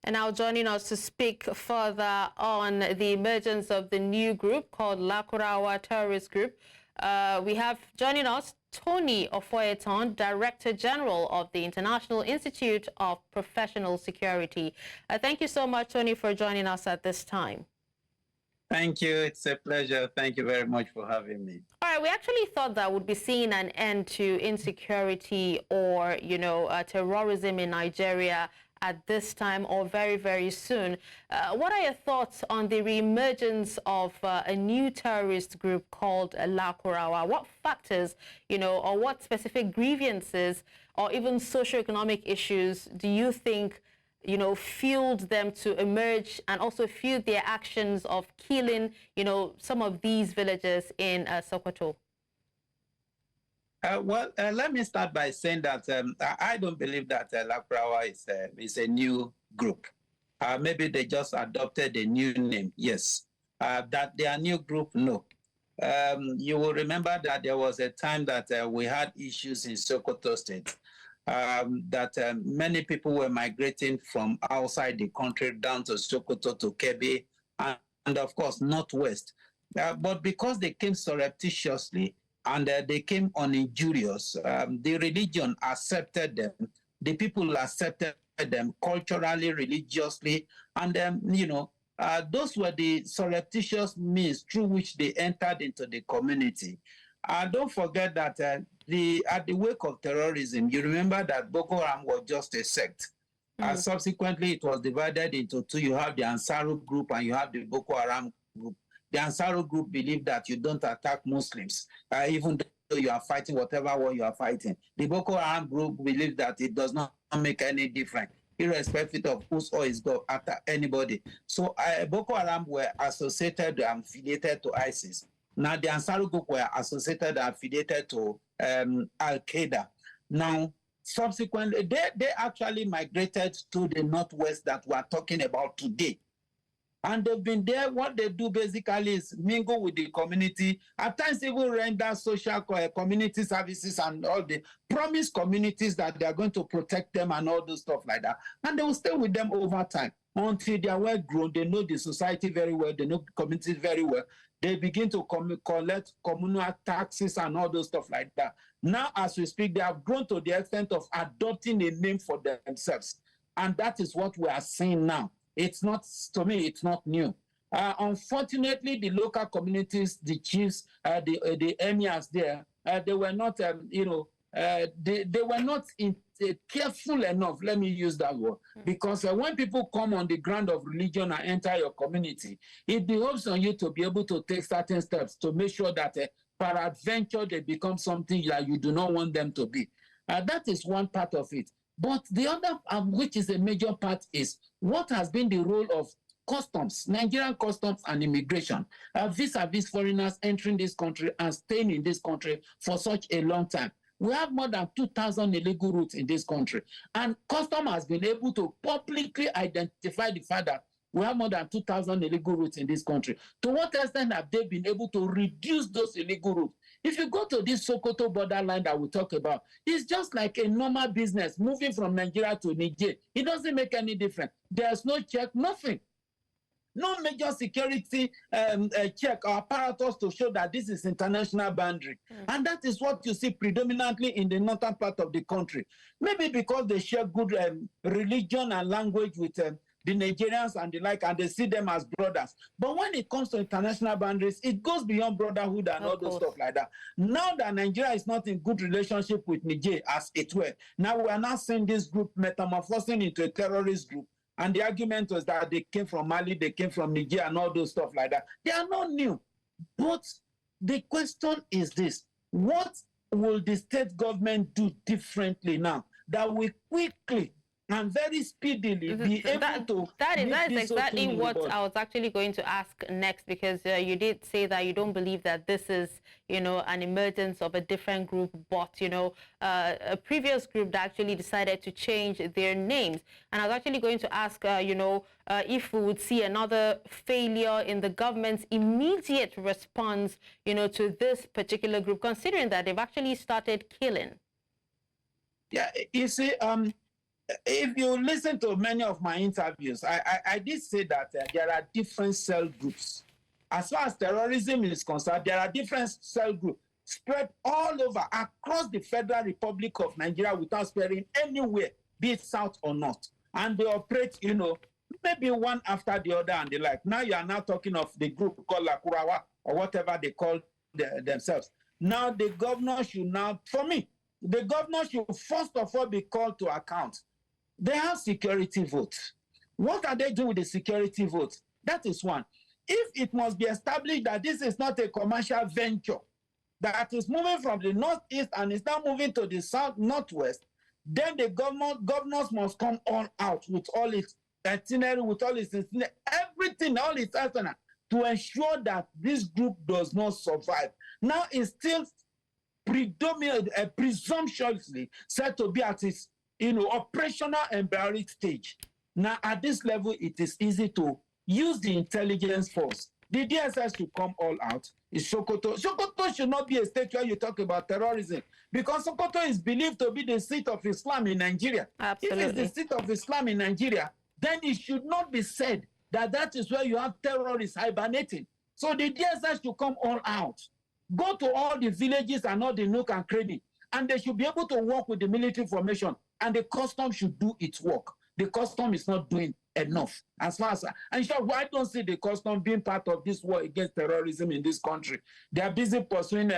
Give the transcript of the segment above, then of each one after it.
And now joining us to speak further on the emergence of the new group called Lakurawa terrorist group, we have joining us Tony Ofoyetan, Director General of the International Institute of Professional Security. Thank you so much, Tony, for joining us at this time. Thank you. It's a pleasure. Thank you very much for having me. All right, we actually thought that would be seeing an end to insecurity or, terrorism in Nigeria at this time or very, very soon. What are your thoughts on the reemergence of a new terrorist group called Lakurawa? What factors, or what specific grievances or even socioeconomic issues do you think fueled them to emerge and also fueled their actions of killing, some of these villagers in Sokoto? Let me start by saying that I don't believe that Lakurawa is a new group. Maybe they just adopted a new name, yes. That they are a new group, no. You will remember that there was a time that we had issues in Sokoto State. That many people were migrating from outside the country down to Sokoto, to Kebbi, and of course, northwest. But because they came surreptitiously and they came uninjurious, the religion accepted them, the people accepted them culturally, religiously, and those were the surreptitious means through which they entered into the community. Don't forget that at the wake of terrorism, you remember that Boko Haram was just a sect. Subsequently, it was divided into two. You have the Ansaru group and you have the Boko Haram group. The Ansaru group believe that you don't attack Muslims, even though you are fighting whatever war you are fighting. The Boko Haram group believes that it does not make any difference, irrespective of whose oil is going after anybody. So Boko Haram were associated and affiliated to ISIS. Now, the Ansaru group were associated and affiliated to Al-Qaeda. Now, subsequently, they actually migrated to the northwest that we are talking about today. And they've been there. What they do basically is mingle with the community, at times even render social community services and all the promise communities that they are going to protect them and all those stuff like that. And they will stay with them over time until they are well grown. They know the society very well. They know the community very well. They begin to collect communal taxes and all those stuff like that. Now, as we speak, they have grown to the extent of adopting a name for themselves. And that is what we are seeing now. It's not, to me, it's not new. Unfortunately, the local communities, the chiefs, the emirs there, they were not, they were not careful enough, let me use that word, because when people come on the ground of religion and enter your community, it behoves on you to be able to take certain steps to make sure that peradventure they become something that you do not want them to be. That is one part of it. But the other, which is a major part, is what has been the role of customs, Nigerian customs and immigration, vis-a-vis foreigners entering this country and staying in this country for such a long time. We have more than 2,000 illegal routes in this country. And customs has been able to publicly identify the fact that we have more than 2,000 illegal routes in this country. To what extent have they been able to reduce those illegal routes? If you go to this Sokoto borderline that we talk about, it's just like a normal business moving from Nigeria to Niger. It doesn't make any difference. There's no check, nothing. No major security check or apparatus to show that this is international boundary. And that is what you see predominantly in the northern part of the country. Maybe because they share good religion and language with the Nigerians and the like, and they see them as brothers. But when it comes to international boundaries, it goes beyond brotherhood and all those stuff like that. Now that Nigeria is not in good relationship with Niger as it were, now we are now seeing this group metamorphosing into a terrorist group. And the argument was that they came from Mali, they came from Niger and all those stuff like that. They are not new. But the question is this: what will the state government do differently now that we quickly and very speedily be able to... That is exactly what I was actually going to ask next, because you did say that you don't believe that this is, an emergence of a different group, but, a previous group that actually decided to change their names. And I was actually going to ask, if we would see another failure in the government's immediate response, to this particular group, considering that they've actually started killing. Yeah, you see, if you listen to many of my interviews, I did say that there are different cell groups. As far as terrorism is concerned, there are different cell groups spread all over across the Federal Republic of Nigeria without sparing anywhere, be it south or north. And they operate, maybe one after the other and the like. Now you are now talking of the group called Lakurawa or whatever they call themselves. Now the governor should for me, the governor should first of all be called to account. They have security votes. What are they doing with the security votes? That is one. If it must be established that this is not a commercial venture, that is moving from the northeast and is now moving to the northwest, then the governors must come all out with all its itinerary, with all its everything, all its arsenal, to ensure that this group does not survive. Now it's still presumptuously said to be at its operational embryonic stage. Now at this level, it is easy to use the intelligence force. The DSS should come all out. It's Sokoto. Sokoto should not be a state where you talk about terrorism, because Sokoto is believed to be the seat of Islam in Nigeria. Absolutely. If it's the seat of Islam in Nigeria, then it should not be said that that is where you have terrorists hibernating. So the DSS should come all out. Go to all the villages and all the nook and cranny, and they should be able to work with the military formation, and the custom should do its work. The custom is not doing enough. As far as I don't see the custom being part of this war against terrorism in this country. They are busy pursuing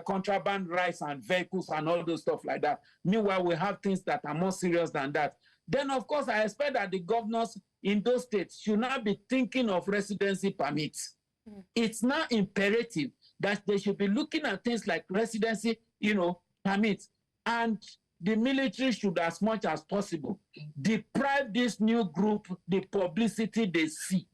contraband rights and vehicles and all those stuff like that. Meanwhile, we have things that are more serious than that. Then, of course, I expect that the governors in those states should not be thinking of residency permits. It's now imperative that they should be looking at things like residency, permits. And the military should, as much as possible, deprive this new group the publicity they seek.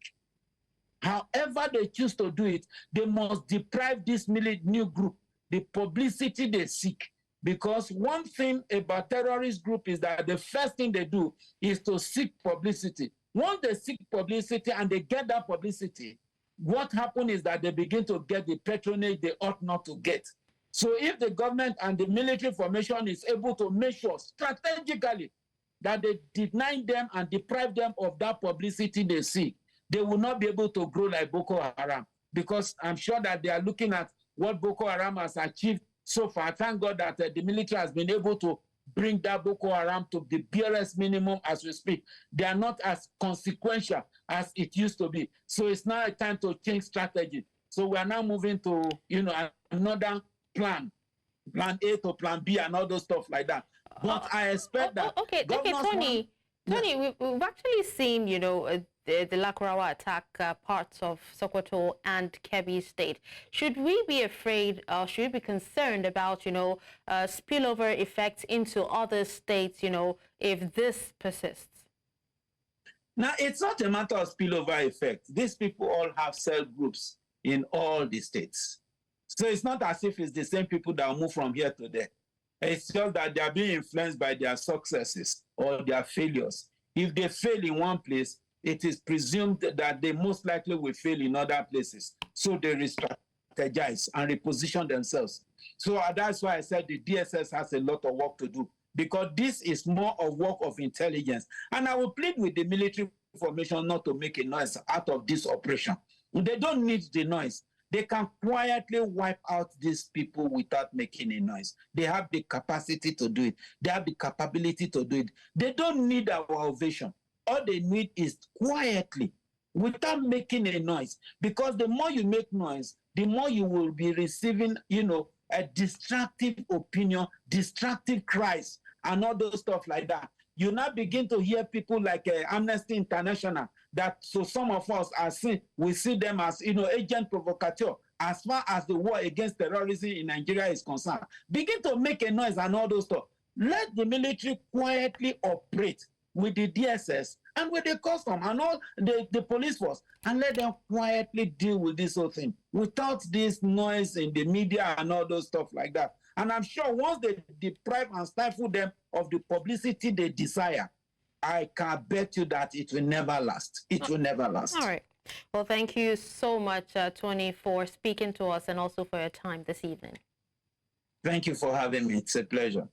However they choose to do it, they must deprive this new group the publicity they seek. Because one thing about terrorist group is that the first thing they do is to seek publicity. Once they seek publicity and they get that publicity, what happens is that they begin to get the patronage they ought not to get. So if the government and the military formation is able to make sure strategically that they deny them and deprive them of that publicity they seek, they will not be able to grow like Boko Haram. Because I'm sure that they are looking at what Boko Haram has achieved so far. Thank God that the military has been able to bring that Boko Haram to the barest minimum as we speak. They are not as consequential as it used to be. So it's now a time to change strategy. So we are now moving to, another plan A to plan B and all those stuff like that. But I expect that. Okay, Tony, we've actually seen, the Lakurawa attack parts of Sokoto and Kebbi State. Should we be afraid or should we be concerned about, spillover effects into other states, if this persists? Now, it's not a matter of spillover effect. These people all have cell groups in all the states. So it's not as if it's the same people that move from here to there. It's just that they are being influenced by their successes or their failures. If they fail in one place, it is presumed that they most likely will fail in other places. So they re-strategize and reposition themselves. So that's why I said the DSS has a lot of work to do, because this is more of work of intelligence. And I will plead with the military formation not to make a noise out of this operation. They don't need the noise. They can quietly wipe out these people without making a noise. They have the capacity to do it. They have the capability to do it. They don't need our ovation. All they need is quietly, without making a noise. Because the more you make noise, the more you will be receiving, a destructive opinion, destructive cries, and all those stuff like that. You now begin to hear people like Amnesty International, that so some of us we see them as, agent provocateur, as far as the war against terrorism in Nigeria is concerned. Begin to make a noise and all those stuff. Let the military quietly operate with the DSS and with the custom and all the police force, and let them quietly deal with this whole thing without this noise in the media and all those stuff like that. And I'm sure once they deprive and stifle them of the publicity they desire, I can bet you that it will never last. It will never last. All right. Well, thank you so much, Tony, for speaking to us and also for your time this evening. Thank you for having me. It's a pleasure.